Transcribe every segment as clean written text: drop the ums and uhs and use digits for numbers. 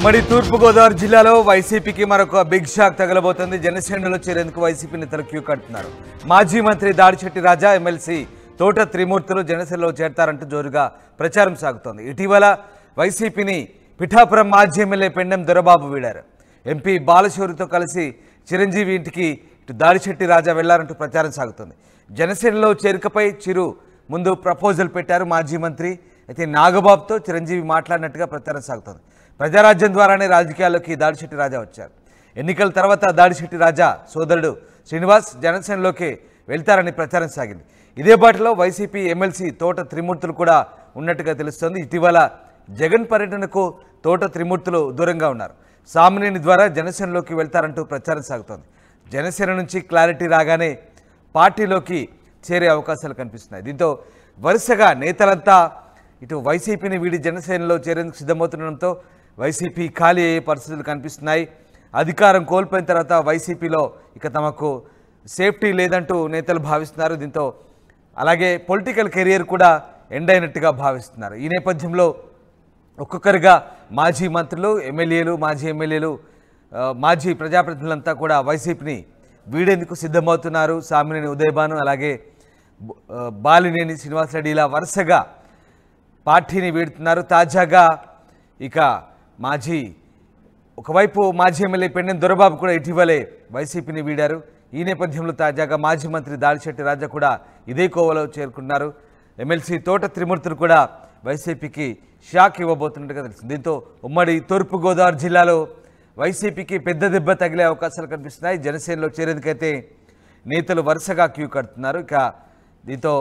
ఉమ్మడి తూర్పుగోదావరి జిల్లాలో వైసీపీకి మరొక బిగ్ షాక్ తగలబోతోంది. జనసేనలో చేరేందుకు వైసీపీ నేతలు క్యూ కడుతున్నారు. మాజీ మంత్రి దాడిశెట్టి రాజా, ఎమ్మెల్సీ తోట త్రిమూర్తులు జనసేనలో చేరతారంటూ జోరుగా ప్రచారం సాగుతోంది. ఇటీవల వైసీపీని పిఠాపురం మాజీ ఎమ్మెల్యే పెండెం దొరబాబు వీడారు. ఎంపీ బాలశౌరితో కలిసి చిరంజీవి ఇంటికి దాడిశెట్టి రాజా వెళ్లారంటూ ప్రచారం సాగుతోంది. జనసేనలో చేరికపై చిరు ముందు ప్రపోజల్ పెట్టారు మాజీ మంత్రి. అయితే నాగబాబుతో చిరంజీవి మాట్లాడినట్టుగా ప్రచారం సాగుతోంది. ప్రజారాజ్యం ద్వారానే రాజకీయాల్లోకి దాడిశెట్టి రాజా వచ్చారు. ఎన్నికల తర్వాత దాడిశెట్టి రాజా సోదరుడు శ్రీనివాస్ జనసేనలోకి వెళ్తారని ప్రచారం సాగింది. ఇదే బాటలో వైసీపీ ఎమ్మెల్సీ తోట త్రిమూర్తులు కూడా ఉన్నట్టుగా తెలుస్తోంది. ఇటీవల జగన్ పర్యటనకు తోట త్రిమూర్తులు దూరంగా ఉన్నారు. సామినేని ద్వారా జనసేనలోకి వెళ్తారంటూ ప్రచారం సాగుతోంది. జనసేన నుంచి క్లారిటీ రాగానే పార్టీలోకి చేరే అవకాశాలు కనిపిస్తున్నాయి. దీంతో వరుసగా నేతలంతా ఇటు వైసీపీని వీడి జనసేనలో చేరేందుకు సిద్ధమవుతుండడంతో వైసీపీ ఖాళీ అయ్యే పరిస్థితులు కనిపిస్తున్నాయి. అధికారం కోల్పోయిన తర్వాత వైసీపీలో ఇక తమకు సేఫ్టీ లేదంటూ నేతలు భావిస్తున్నారు. దీంతో అలాగే పొలిటికల్ కెరియర్ కూడా ఎండ్ అయినట్టుగా భావిస్తున్నారు. ఈ నేపథ్యంలో ఒక్కొక్కరుగా మాజీ మంత్రులు, ఎమ్మెల్యేలు, మాజీ ఎమ్మెల్యేలు, మాజీ ప్రజాప్రతినిధులంతా కూడా వైసీపీని వీడేందుకు సిద్ధమవుతున్నారు. సామినేని ఉదయభాను, అలాగే బాలినేని శ్రీనివాసరెడ్డి ఇలా వరుసగా పార్టీని వీడుతున్నారు. తాజాగా ఇక ఒకవైపు మాజీ ఎమ్మెల్యే పెండెం దొరబాబు కూడా ఇటీవలే వైసీపీని వీడారు. ఈ నేపథ్యంలో తాజాగా మాజీ మంత్రి దాడిశెట్టి రాజా కూడా ఇదే కోవలో చేరుకున్నారు. ఎమ్మెల్సీ తోట త్రిమూర్తులు కూడా వైసీపీకి షాక్ ఇవ్వబోతున్నట్టుగా తెలుస్తుంది. దీంతో ఉమ్మడి తూర్పుగోదావరి జిల్లాలో వైసీపీకి పెద్ద దెబ్బ తగిలే అవకాశాలు కనిపిస్తున్నాయి. జనసేనలో చేరేందుకైతే నేతలు వరుసగా క్యూ కడుతున్నారు. ఇక దీంతో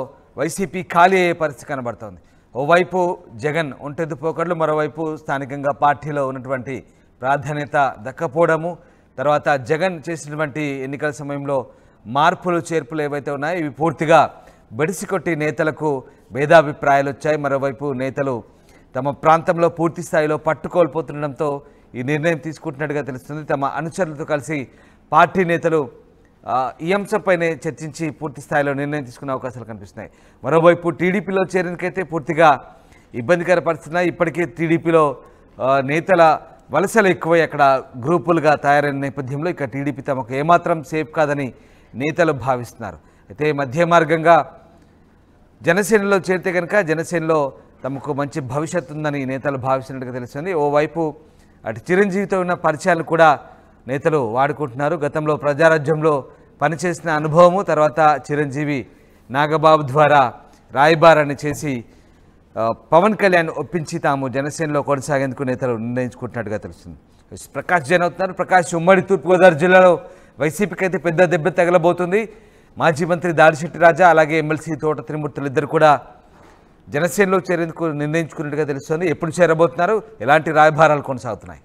వైసీపీ ఖాళీ అయ్యే పరిస్థితి కనబడుతోంది. ఓవైపు జగన్ ఒంటెద్దు పోకడలు, మరోవైపు స్థానికంగా పార్టీలో ఉన్నటువంటి ప్రాధాన్యత దక్కపోవడము, తర్వాత జగన్ చేసినటువంటి ఎన్నికల సమయంలో మార్పులు చేర్పులు ఏవైతే ఉన్నాయో ఇవి పూర్తిగా బెడిసికొట్టి నేతలకు భేదాభిప్రాయాలు వచ్చాయి. మరోవైపు నేతలు తమ ప్రాంతంలో పూర్తి స్థాయిలో పట్టుకోల్పోతుండడంతో ఈ నిర్ణయం తీసుకుంటున్నట్టుగా తెలుస్తుంది. తమ అనుచరులతో కలిసి పార్టీ నేతలు ఈ అంశంపైనే చర్చించి పూర్తి స్థాయిలో నిర్ణయం తీసుకునే అవకాశాలు కనిపిస్తున్నాయి. మరోవైపు టీడీపీలో చేరేందుకైతే పూర్తిగా ఇబ్బందికర పరిస్థితున్నాయి. ఇప్పటికే టీడీపీలో నేతల వలసలు ఎక్కువై అక్కడ గ్రూపులుగా తయారైన నేపథ్యంలో ఇక టీడీపీ తమకు ఏమాత్రం సేఫ్ కాదని నేతలు భావిస్తున్నారు. అయితే మధ్య మార్గంగా జనసేనలో చేరితే కనుక జనసేనలో తమకు మంచి భవిష్యత్తు ఉందని నేతలు భావిస్తున్నట్టుగా తెలుస్తుంది. ఓవైపు అటు చిరంజీవితో ఉన్న పరిచయాలు కూడా నేతలు వాడుకుంటున్నారు. గతంలో ప్రజారాజ్యంలో పనిచేసిన అనుభవము, తర్వాత చిరంజీవి నాగబాబు ద్వారా రాయబారాన్ని చేసి పవన్ కళ్యాణ్ ఒప్పించి తాము జనసేనలో కొనసాగేందుకు నేతలు నిర్ణయించుకుంటున్నట్టుగా తెలుస్తుంది. ప్రకాష్ జైన్ అవుతున్నారు. ప్రకాష్, ఉమ్మడి తూర్పుగోదావరి జిల్లాలో వైసీపీకి అయితే పెద్ద దెబ్బ తగలబోతుంది. మాజీ మంత్రి దాడిశెట్టి రాజా, అలాగే ఎమ్మెల్సీ తోట త్రిమూర్తులు ఇద్దరు కూడా జనసేనలో చేరేందుకు నిర్ణయించుకున్నట్టుగా తెలుస్తుంది. ఎప్పుడు చేరబోతున్నారు? ఎలాంటి రాయబారాలు కొనసాగుతున్నాయి?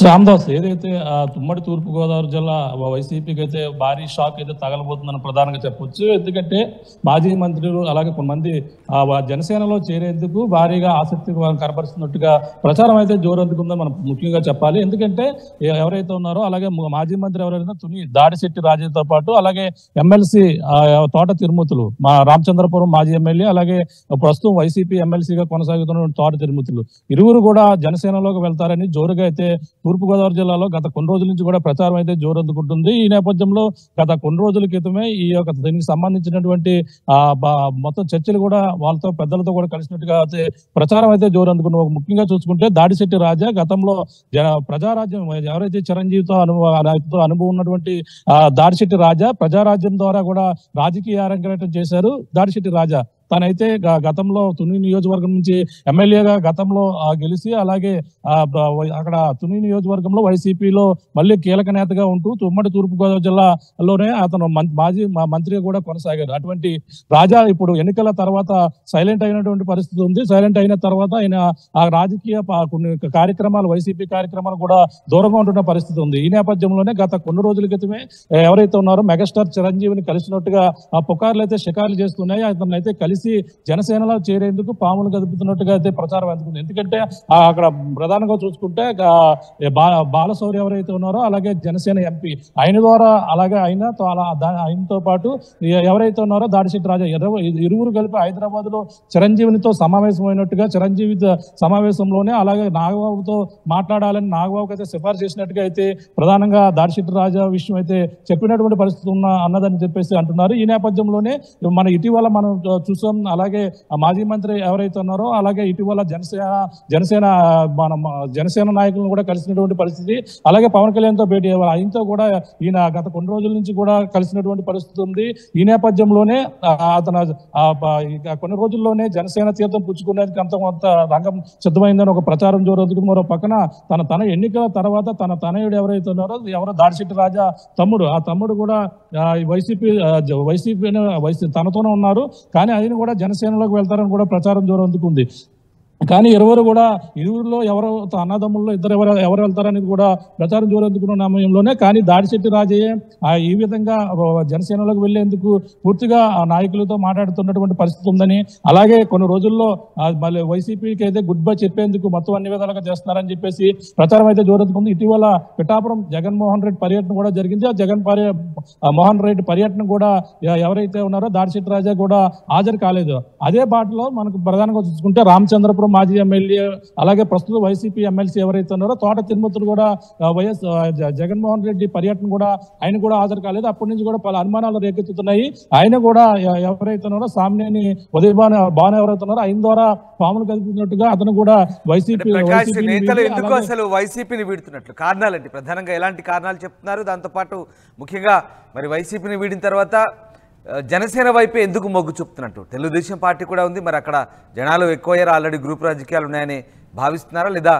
రామదాస్, ఏదైతే ఉమ్మడి తూర్పుగోదావరి జిల్లా వైసీపీకి అయితే భారీ షాక్ అయితే తగలబోతుందని ప్రధానంగా చెప్పొచ్చు. ఎందుకంటే మాజీ మంత్రులు అలాగే కొంతమంది జనసేనలో చేరేందుకు భారీగా ఆసక్తి కనపరుస్తున్నట్టుగా ప్రచారం అయితే జోరందుకుందని మనం ముఖ్యంగా చెప్పాలి. ఎందుకంటే ఎవరైతే ఉన్నారో అలాగే మాజీ మంత్రి ఎవరైతే తుని దాడిశెట్టి రాజాతో పాటు అలాగే ఎమ్మెల్సీ తోట తిరుమూర్తులు, మా రామచంద్రపురం మాజీ ఎమ్మెల్యే, అలాగే ప్రస్తుతం వైసీపీ ఎమ్మెల్సీగా కొనసాగుతున్న తోట తిరుమూర్తులు ఇరువురు కూడా జనసేనలోకి వెళ్తారని జోరుగా అయితే తూర్పుగోదావరి జిల్లాలో గత కొన్ని రోజుల నుంచి కూడా ప్రచారం అయితే జోరందుకుంటుంది. ఈ నేపథ్యంలో గత కొన్ని రోజుల క్రితమే ఈ యొక్క దీనికి సంబంధించినటువంటి మొత్తం చర్చలు కూడా వాళ్ళతో పెద్దలతో కూడా కలిసినట్టుగా అయితే ప్రచారం అయితే జోరందుకున్న. ముఖ్యంగా చూసుకుంటే దాడిశెట్టి రాజా గతంలో ప్రజారాజ్యం ఎవరైతే చిరంజీవితో అనుభవం ఉన్నటువంటి దాడిశెట్టి రాజా ప్రజారాజ్యం ద్వారా కూడా రాజకీయ అరంగేట్రం చేశారు. దాడిశెట్టి రాజా తనైతే గతంలో తుని నియోజకవర్గం నుంచి ఎమ్మెల్యేగా గతంలో గెలిచి అలాగే అక్కడ తుని నియోజకవర్గంలో వైసీపీలో మళ్ళీ కీలక నేతగా ఉంటూ ఉమ్మడి తూర్పుగోదావరి జిల్లాలోనే అతను మాజీ మంత్రిగా కూడా కొనసాగారు. అటువంటి రాజా ఇప్పుడు ఎన్నికల తర్వాత సైలెంట్ అయినటువంటి పరిస్థితి ఉంది. సైలెంట్ అయిన తర్వాత ఆయన ఆ రాజకీయ కొన్ని కార్యక్రమాలు, వైసీపీ కార్యక్రమాలు కూడా దూరంగా ఉంటున్న పరిస్థితి ఉంది. ఈ నేపథ్యంలోనే గత కొన్ని రోజుల క్రితమే ఎవరైతే ఉన్నారో మెగాస్టార్ చిరంజీవిని కలిసినట్టుగా ఆ పుకార్లు అయితే షికారులు చేస్తున్నాయి. అతను అయితే కలిసి కలిసి జనసేనలో చేరేందుకు పాములు కదుపుతున్నట్టుగా అయితే ప్రచారం అందుకుంది. ఎందుకంటే అక్కడ ప్రధానంగా చూసుకుంటే బాలశౌరి ఎవరైతే ఉన్నారో అలాగే జనసేన ఎంపీ ఆయన ద్వారా అలాగే ఆయనతో పాటు ఎవరైతే ఉన్నారో దాడిశెట్టి రాజా ఇరువురు కలిపి హైదరాబాద్ లో చిరంజీవినితో సమావేశమైనట్టుగా, చిరంజీవి సమావేశంలోనే అలాగే నాగబాబుతో మాట్లాడాలని నాగబాబుకి అయితే సిఫార్సు చేసినట్టుగా అయితే ప్రధానంగా దాడిశెట్టి రాజా విషయం అయితే చెప్పినటువంటి పరిస్థితి అన్నదని చెప్పేసి అంటున్నారు. ఈ నేపథ్యంలోనే మన ఇటీవల మనం చూసాం. అలాగే మాజీ మంత్రి ఎవరైతే ఉన్నారో అలాగే ఇటీవల జనసేన నాయకులను కూడా కలిసినటువంటి పరిస్థితి, అలాగే పవన్ కళ్యాణ్ తో భేటీ అయ్యారు. ఆయనతో కూడా ఈయన గత కొన్ని రోజుల నుంచి కూడా కలిసినటువంటి పరిస్థితి ఉంది. ఈ నేపథ్యంలోనే అతను కొన్ని రోజుల్లోనే జనసేన తీర్థం పుచ్చుకునేందుకు కొంత రంగం సిద్ధమైందని ఒక ప్రచారం జరుగుతుంది. మరో పక్కన తన ఎన్నికల తర్వాత తన తనయుడు ఎవరైతే ఉన్నారో ఎవరో దాడిశెట్టి రాజా తమ్ముడు, ఆ తమ్ముడు కూడా వైసీపీ తనతోనే ఉన్నారు, కానీ ఆయన కూడా జనసేనలోకి వెళ్తారని కూడా ప్రచారం జరుగుతుంది. కానీ ఇరువురిలో ఎవరు అన్నదమ్ముల్లో ఎవరు వెళ్తారని కూడా ప్రచారం జోరెందుకున్న సమయంలోనే కానీ దాడిశెట్టి రాజయ్య ఈ విధంగా జనసేనలోకి వెళ్లేందుకు పూర్తిగా నాయకులతో మాట్లాడుతున్నటువంటి పరిస్థితి ఉందని, అలాగే కొన్ని రోజుల్లో మళ్ళీ వైసీపీకి అయితే గుడ్ బై చెప్పేందుకు మొత్తం అన్ని విధాలుగా చేస్తున్నారని చెప్పేసి ప్రచారం అయితే జోరెందుకుంది. ఇటీవల పిఠాపురం జగన్మోహన్ రెడ్డి పర్యటన కూడా జరిగింది. ఆ మోహన్ రెడ్డి పర్యటన కూడా ఎవరైతే ఉన్నారో దాడిశెట్టి రాజా కూడా హాజరు కాలేదు. అదే బాటలో మనకు ప్రధానంగా చూసుకుంటే రామచంద్రపురం మాజీ ఎమ్మెల్యే అలాగే ప్రస్తుత వైసీపీ ఎమ్మెల్సీ ఎవరైతే ఉన్నారో తోట తిరుమతులు కూడా జగన్మోహన్ రెడ్డి పర్యటన కూడా ఆయన కూడా హాజరు కాలేదు. అప్పటి నుంచి కూడా పలు అనుమానాలు రేకెత్తుతున్నాయి. ఆయన కూడా ఎవరైతే ఉన్నారో సామ్నేని భావన ఎవరైతే ఉన్నారో ఆయన ద్వారా పాములు కలుపుతున్నట్టుగా అతను కూడా నేతలు ఎందుకు అసలు వైసీపీని వీడుతున్నట్లు కారణాలండి, ప్రధానంగా ఎలాంటి కారణాలు చెప్తున్నారు? దాంతోపాటు ముఖ్యంగా మరి వైసీపీని వీడిన తర్వాత జనసేన వైపే ఎందుకు మొగ్గు చూపుతున్నట్టు? తెలుగుదేశం పార్టీ కూడా ఉంది, మరి అక్కడ జనాలు ఎక్కువయ్యారు, ఆల్రెడీ గ్రూప్ రాజకీయాలు ఉన్నాయని భావిస్తున్నారా, లేదా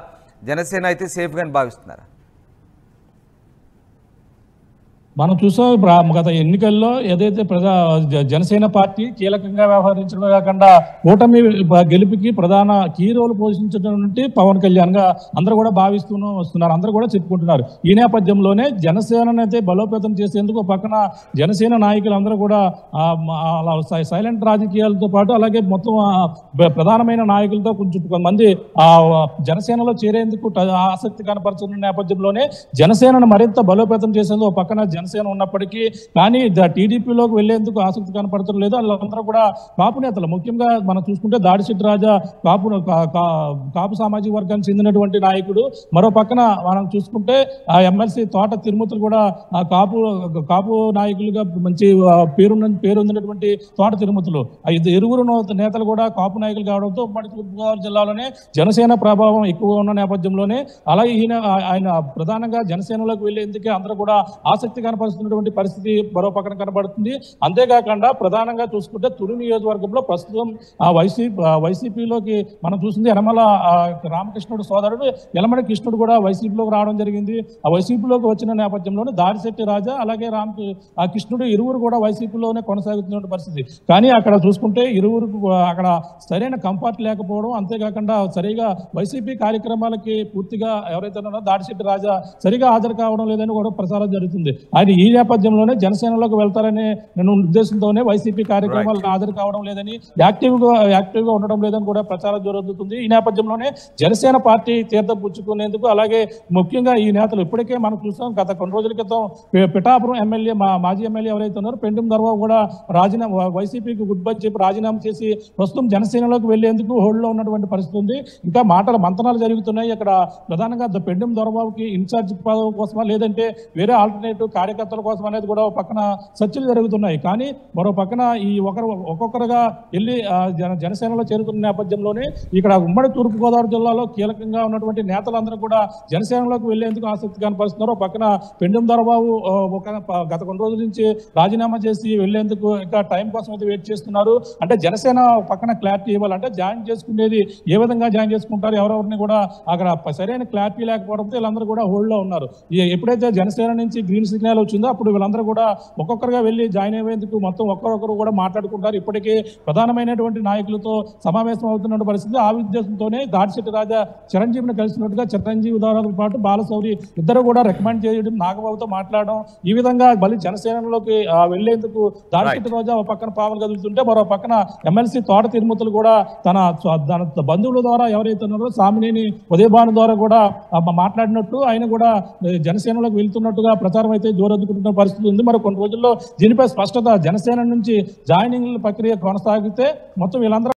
జనసేన అయితే సేఫ్గా అని భావిస్తున్నారా? మనం చూసాం గత ఎన్నికల్లో ఏదైతే జనసేన పార్టీ కీలకంగా వ్యవహరించడమే కాకుండా కూటమి గెలుపుకి ప్రధాన కీ రోల్ పోషించినటువంటి పవన్ కళ్యాణ్ గా అందరూ కూడా వస్తున్నారు, అందరూ కూడా చెప్పుకుంటున్నారు. ఈ నేపథ్యంలోనే జనసేనను అయితే బలోపేతం చేసేందుకు పక్కన జనసేన నాయకులు అందరూ కూడా సైలెంట్ రాజకీయాలతో పాటు అలాగే మొత్తం ప్రధానమైన నాయకులతో కొంతమంది జనసేనలో చేరేందుకు ఆసక్తి కనపరుచున్న నేపథ్యంలోనే జనసేనను మరింత బలోపేతం చేసేందుకు పక్కన జనసేన ఉన్నప్పటికీ కానీ టీడీపీలోకి వెళ్లేందుకు ఆసక్తి కనపడటం లేదు. వాళ్ళందరూ కూడా కాపు నేతలు, ముఖ్యంగా మనం చూసుకుంటే దాడిశెట్టి రాజా కాపు సామాజిక వర్గానికి చెందినటువంటి నాయకుడు. మరో పక్కన మనం చూసుకుంటే ఆ ఎమ్మెల్సీ తోట తిరుమతులు కూడా కాపు నాయకులుగా మంచి పేరుందినటువంటి తోట తిరుమతులు. ఇరువురు నేతలు కూడా కాపు నాయకులు కావడంతో ఉమ్మడి తూర్పుగోదావరి జిల్లాలోనే జనసేన ప్రభావం ఎక్కువగా ఉన్న నేపథ్యంలోనే అలాగే ఆయన ప్రధానంగా జనసేనలోకి వెళ్లేందుకే అందరూ కూడా ఆసక్తి కనపరుస్తున్నటువంటి పరిస్థితి మరో పక్కన కనబడుతుంది. అంతేకాకుండా ప్రధానంగా చూసుకుంటే తుని నియోజకవర్గంలో ప్రస్తుతం వైసీపీలోకి మనం చూసింది యనమల రామకృష్ణుడు సోదరుడు యలమల కృష్ణుడు కూడా వైసీపీలోకి రావడం జరిగింది. ఆ వైసీపీలోకి వచ్చిన నేపథ్యంలోనే దాడిశెట్టి రాజా అలాగే కృష్ణుడు ఇరువురు కూడా వైసీపీలోనే కొనసాగుతున్న పరిస్థితి. కానీ అక్కడ చూసుకుంటే ఇరువురు అక్కడ సరైన కంఫర్ట్ లేకపోవడం, అంతేకాకుండా సరిగా వైసీపీ కార్యక్రమాలకి పూర్తిగా ఎవరైతే ఉన్నారో దాడిశెట్టి రాజా సరిగా హాజరు కావడం లేదని కూడా ప్రచారం జరుగుతుంది. ఆయన ఈ నేపథ్యంలోనే జనసేనలోకి వెళ్తారనే ఉద్దేశంతోనే వైసీపీ కార్యక్రమాలకు హాజరు కావడం లేదని యాక్టివ్గా ఉండడం లేదని కూడా ప్రచారం జరుగుతుంది. ఈ నేపథ్యంలోనే జనసేన పార్టీ తీర్థం పుచ్చుకునేందుకు అలాగే ముఖ్యంగా ఈ నేతలు ఇప్పటికే మనం చూసాం. గత కొన్ని రోజుల క్రితం పిఠాపురం ఎమ్మెల్యే మాజీ ఎమ్మెల్యే ఎవరైతే ఉన్నారో పెండుం దర్బాబు కూడా వైసీపీకి గుడ్ బై చెప్పి రాజీనామా చేసి ప్రస్తుతం జనసేనలోకి వెళ్లేందుకు హోల్డ్లో ఉన్నటువంటి పరిస్థితి ఉంది. ఇంకా మంతనాలు జరుగుతున్నాయి. అక్కడ ప్రధానంగా పెండుం దొరబాబుకి ఇన్ఛార్జ్ పదవి కోసమా లేదంటే వేరే ఆల్టర్నేటివ్ కార్యకర్తల కోసం అనేది కూడా పక్కన చర్చలు జరుగుతున్నాయి. కానీ మరో పక్కన ఈ ఒక్కొక్కరుగా వెళ్ళి జనసేనలో చేరుతున్న నేపథ్యంలోనే ఇక్కడ ఉమ్మడి తూర్పుగోదావరి జిల్లాలో కీలకంగా ఉన్నటువంటి నేతలందరూ కూడా జనసేనలోకి వెళ్లేందుకు ఆసక్తి కనపరుస్తున్నారు. పక్కన పెండుం దొరబాబు గత కొన్ని రోజుల నుంచి రాజీనామా చేసి వెళ్లేందుకు ఇంకా టైం కోసం అయితే వెయిట్ చేస్తున్నారు. అంటే జనసేన పక్కన క్లారిటీ ఇవ్వాలంటే జాయిన్ చేసుకునేది ఏ విధంగా జాయిన్ చేసుకుంటారు, ఎవరెవరిని కూడా అక్కడ సరైన క్లారిటీ లేకపోవడంతో వీళ్ళందరూ కూడా హోల్డ్ లో ఉన్నారు. ఎప్పుడైతే జనసేన నుంచి గ్రీన్ సిగ్నల్ స్థాయిలో వచ్చిందో అప్పుడు వీళ్ళందరూ కూడా ఒక్కొక్కరుగా వెళ్ళి జాయిన్ అయ్యేందుకు మొత్తం ఒక్కరొకరు కూడా మాట్లాడుకుంటారు. ఇప్పటికే ప్రధానమైనటువంటి నాయకులతో సమావేశం అవుతున్న పరిస్థితి. ఆ ఉద్దేశంతోనే దాడిశెట్టి రాజా చిరంజీవిని కలిసినట్టుగా చిరంజీవి ద్వారా పాటు బాలశౌరి ఇద్దరు కూడా రికమెండ్ చేయడం, నాగబాబుతో మాట్లాడడం, ఈ విధంగా మళ్ళీ జనసేనలోకి వెళ్లేందుకు దాడిశెట్టి రాజా ఒక పక్కన పావులు కదులుతుంటే మరో పక్కన ఎమ్మెల్సీ తోట తిరుమతులు కూడా తన బంధువుల ద్వారా ఎవరైతే ఉన్నారో సామినేని ఉదయభాను ద్వారా కూడా మాట్లాడినట్టు ఆయన కూడా జనసేనలోకి వెళ్తున్నట్టుగా ప్రచారం అయితే జోరెత్తుకుంటున్న పరిస్థితి ఉంది. మరి కొన్ని రోజుల్లో దీనిపై స్పష్టత జనసేన నుంచి జాయినింగ్ ప్రక్రియ కొనసాగితే మొత్తం వీళ్ళందరూ